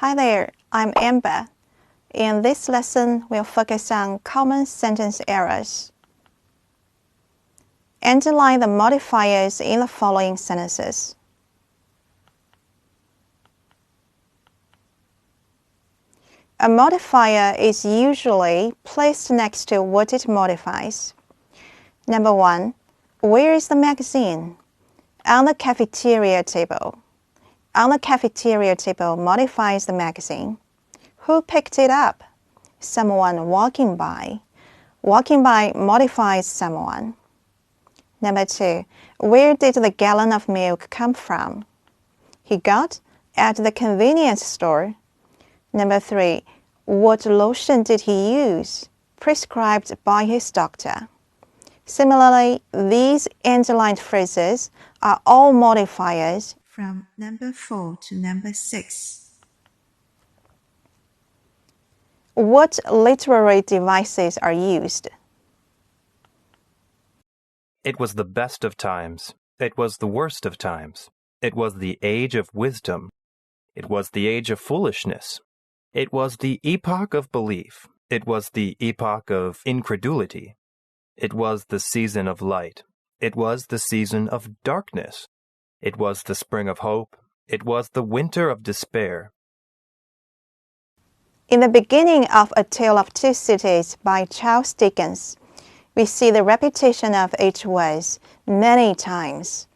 Hi there, I'm Amber. In this lesson, we'll focus on common sentence errors. Underline the modifiers in the following sentences. A modifier is usually placed next to what it modifies. Number 1. Where is the magazine? On the cafeteria table. On the cafeteria table modifies the magazine. Who picked it up? Someone walking by. Walking by modifies someone. Number 2. Where did the gallon of milk come from? He got at the convenience store. Number 3. What lotion did he use? Prescribed by his doctor. Similarly, these underlined phrases are all modifiers from number 4 to number 6. What literary devices are used? It was the best of times. It was the worst of times. It was the age of wisdom. It was the age of foolishness. It was the epoch of belief. It was the epoch of incredulity. It was the season of light. It was the season of darkness. It was the spring of hope. It was the winter of despair. In the beginning of A Tale of Two Cities by Charles Dickens, we see the repetition of each word many times.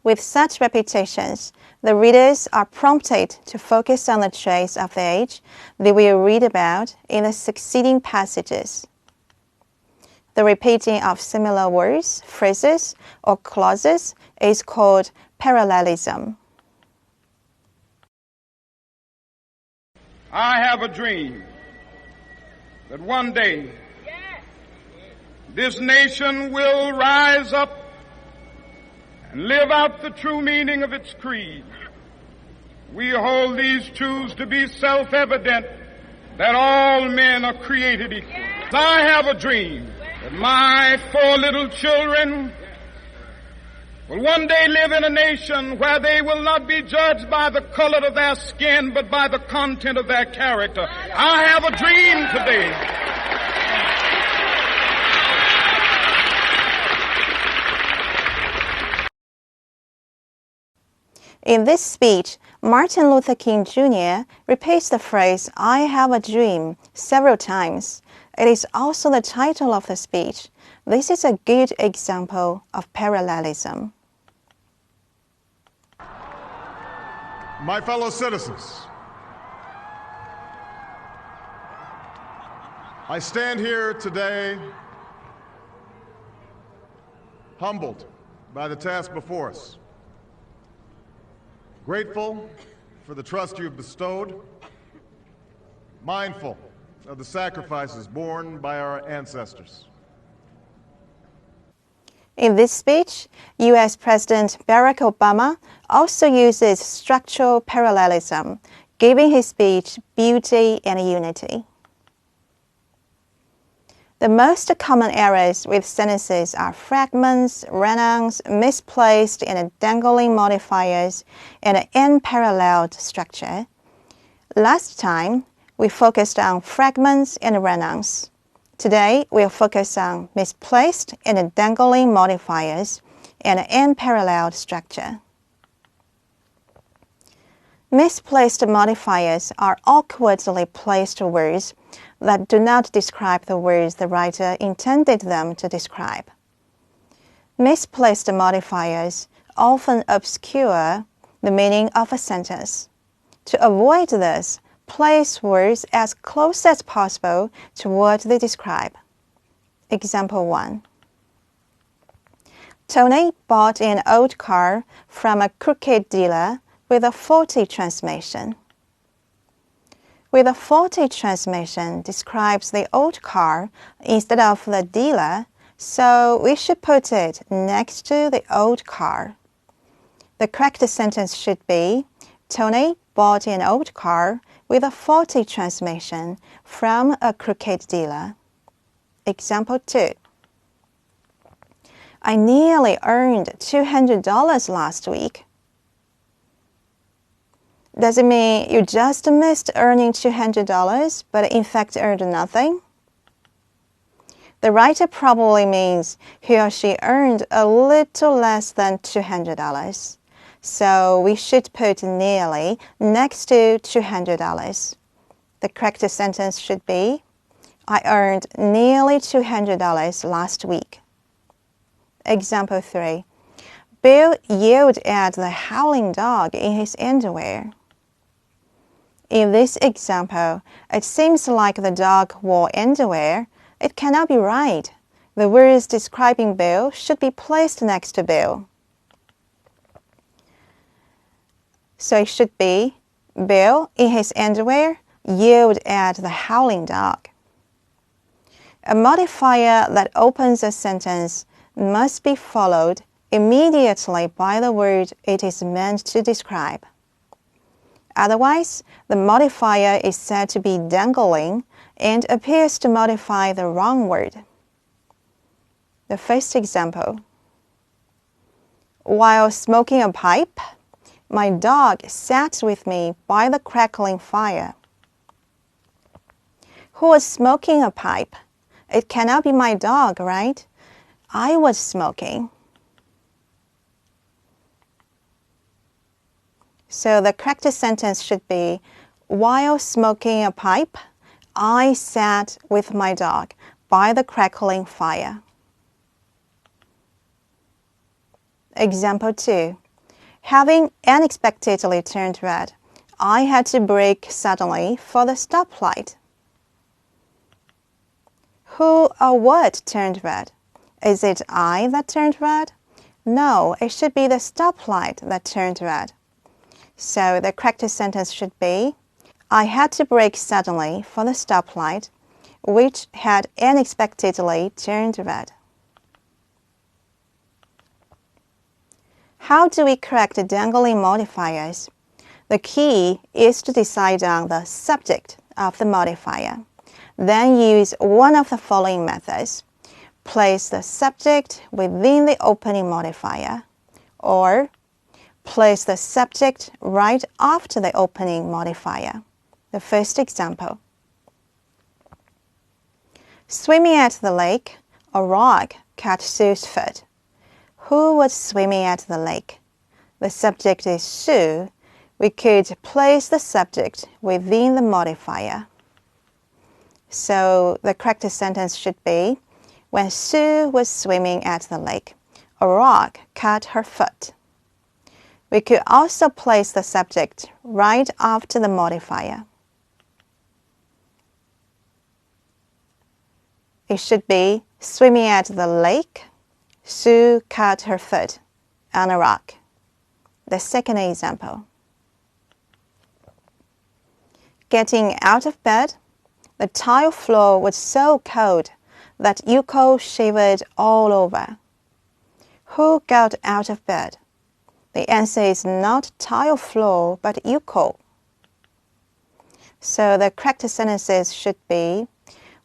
With such repetitions, the readers are prompted to focus on the traits of the age they will read about in the succeeding passages. The repeating of similar words, phrases, or clauses is called parallelism. I have a dream that one day this nation will rise up and live out the true meaning of its creed. We hold these truths to be self-evident, that all men are created equal. I have a dream that my 4 little children will one day live in a nation where they will not be judged by the color of their skin, but by the content of their character. I have a dream today. In this speech, Martin Luther King Jr. repeats the phrase, "I have a dream," several times. It is also the title of the speech. This is a good example of parallelism. My fellow citizens, I stand here today humbled by the task before us, grateful for the trust you've bestowed, mindful of the sacrifices borne by our ancestors. In this speech, U.S. President Barack Obama also uses structural parallelism, giving his speech beauty and unity. The most common errors with sentences are fragments, run-ons, misplaced and dangling modifiers, and an unparalleled structure. Last time, we focused on fragments and run-ons. Today, we'll focus on misplaced and dangling modifiers and an unparalleled structure. Misplaced modifiers are awkwardly placed words that do not describe the words the writer intended them to describe. Misplaced modifiers often obscure the meaning of a sentence. To avoid this, place words as close as possible to what they describe. Example 1. Tony bought an old car from a crooked dealer with a faulty transmission. With a faulty transmission describes the old car instead of the dealer, so we should put it next to the old car. The correct sentence should be, Tony bought an old car with a faulty transmission from a crooked dealer. Example 2. I nearly earned $200 last week. Does it mean you just missed earning $200 but in fact earned nothing? The writer probably means he or she earned a little less than $200. So we should put nearly next to $200. The correct sentence should be, I earned nearly $200 last week. Example 3. Bill yelled at the howling dog in his underwear. In this example, it seems like the dog wore underwear. It cannot be right. The words describing Bill should be placed next to Bill. So it should be, Bill, in his underwear, yelled at the howling dog. A modifier that opens a sentence must be followed immediately by the word it is meant to describe. Otherwise, the modifier is said to be dangling and appears to modify the wrong word. The first example. While smoking a pipe, my dog sat with me by the crackling fire. Who was smoking a pipe? It cannot be my dog, right? I was smoking. So the correct sentence should be, while smoking a pipe, I sat with my dog by the crackling fire. Example 2. Having unexpectedly turned red, I had to brake suddenly for the stoplight. Who or what turned red? Is it I that turned red? No, it should be the stoplight that turned red. So the correct sentence should be, I had to brake suddenly for the stoplight, which had unexpectedly turned red. How do we correct dangling modifiers? The key is to decide on the subject of the modifier. Then use one of the following methods. Place the subject within the opening modifier, or place the subject right after the opening modifier. The first example. Swimming at the lake, a rock cut Sue's foot. Who was swimming at the lake? The subject is Sue. We could place the subject within the modifier. So the correct sentence should be, when Sue was swimming at the lake, a rock cut her foot. We could also place the subject right after the modifier. It should be, swimming at the lake, Sue cut her foot on a rock. The second example. Getting out of bed, the tile floor was so cold that Yuko shivered all over. Who got out of bed? The answer is not tile floor, but Yuko. So the correct sentences should be,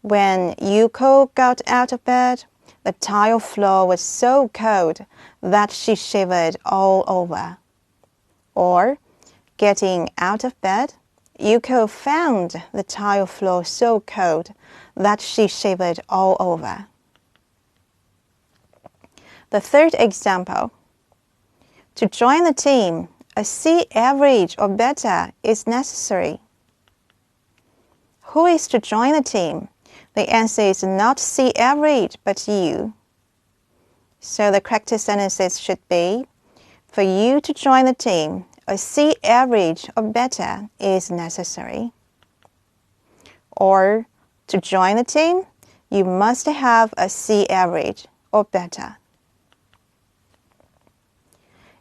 when Yuko got out of bed, the tile floor was so cold that she shivered all over. Or, getting out of bed, Yuko found the tile floor so cold that she shivered all over. The third example. To join the team, a C average or better is necessary. Who is to join the team? The answer is not C average, but you. So the correct sentences should be, for you to join the team, a C average or better is necessary. Or, to join the team, you must have a C average or better.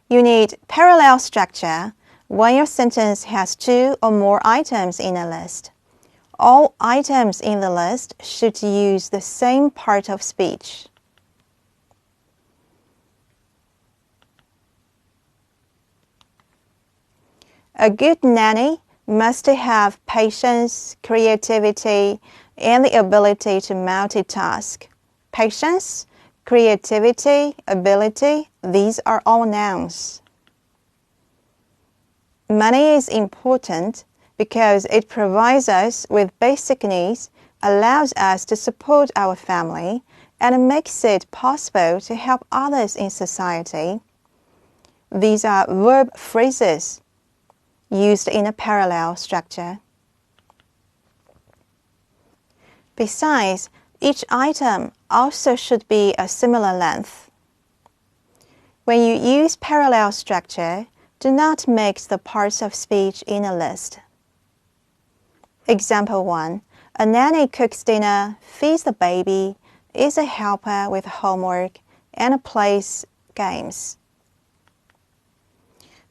You need parallel structure when your sentence has two or more items in a list. All items in the list should use the same part of speech. A good nanny must have patience, creativity, and the ability to multitask. Patience, creativity, ability, these are all nouns. Money is important because it provides us with basic needs, allows us to support our family, and makes it possible to help others in society. These are verb phrases used in a parallel structure. Besides, each item also should be a similar length. When you use parallel structure, do not mix the parts of speech in a list. Example 1. A nanny cooks dinner, feeds the baby, is a helper with homework, and plays games.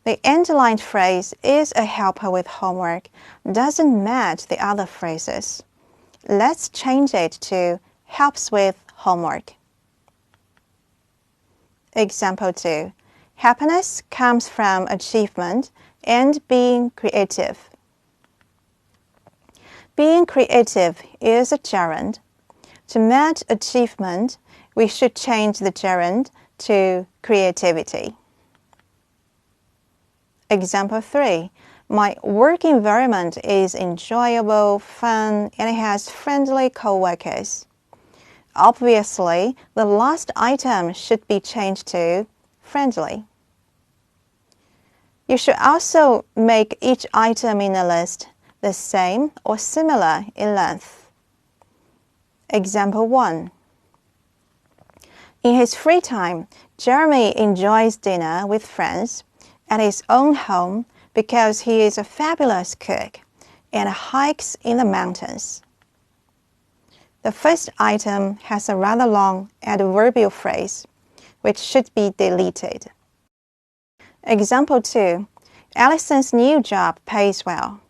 The underlined phrase is a helper with homework doesn't match the other phrases. Let's change it to helps with homework. Example 2. Happiness comes from achievement and being creative. Being creative is a gerund. To match achievement, we should change the gerund to creativity. Example 3. My work environment is enjoyable, fun, and it has friendly co-workers. Obviously, the last item should be changed to friendly. You should also make each item in the list the same or similar in length. Example 1. In his free time, Jeremy enjoys dinner with friends at his own home because he is a fabulous cook and hikes in the mountains. The first item has a rather long adverbial phrase, which should be deleted. Example 2. Allison's new job pays well,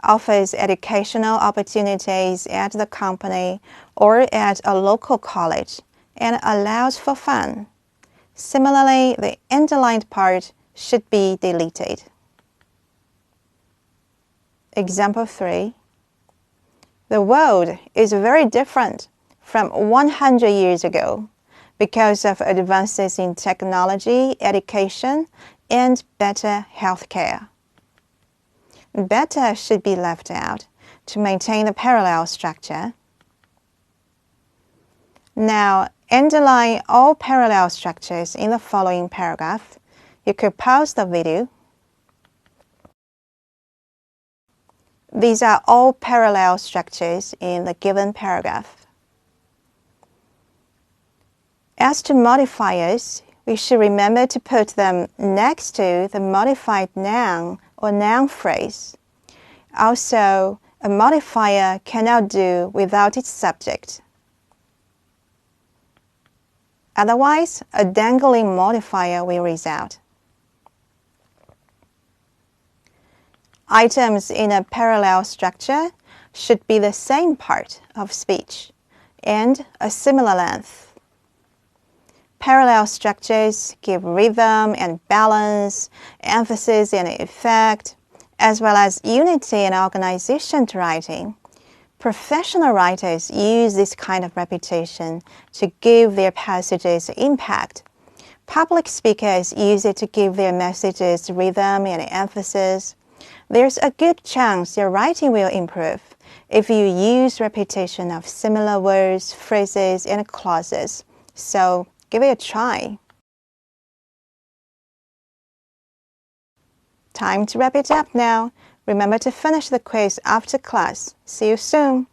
offers educational opportunities at the company or at a local college, and allows for fun. Similarly, the underlined part should be deleted. Example 3. The world is very different from 100 years ago because of advances in technology, education, and better healthcare. Better should be left out to maintain the parallel structure. Now, underline all parallel structures in the following paragraph. You could pause the video. These are all parallel structures in the given paragraph. As to modifiers, we should remember to put them next to the modified noun or noun phrase. Also, a modifier cannot do without its subject. Otherwise, a dangling modifier will result. Items in a parallel structure should be the same part of speech and a similar length. Parallel structures give rhythm and balance, emphasis and effect, as well as unity and organization to writing. Professional writers use this kind of repetition to give their passages impact. Public speakers use it to give their messages rhythm and emphasis. There's a good chance your writing will improve if you use repetition of similar words, phrases, and clauses. So give it a try. Time to wrap it up now. Remember to finish the quiz after class. See you soon.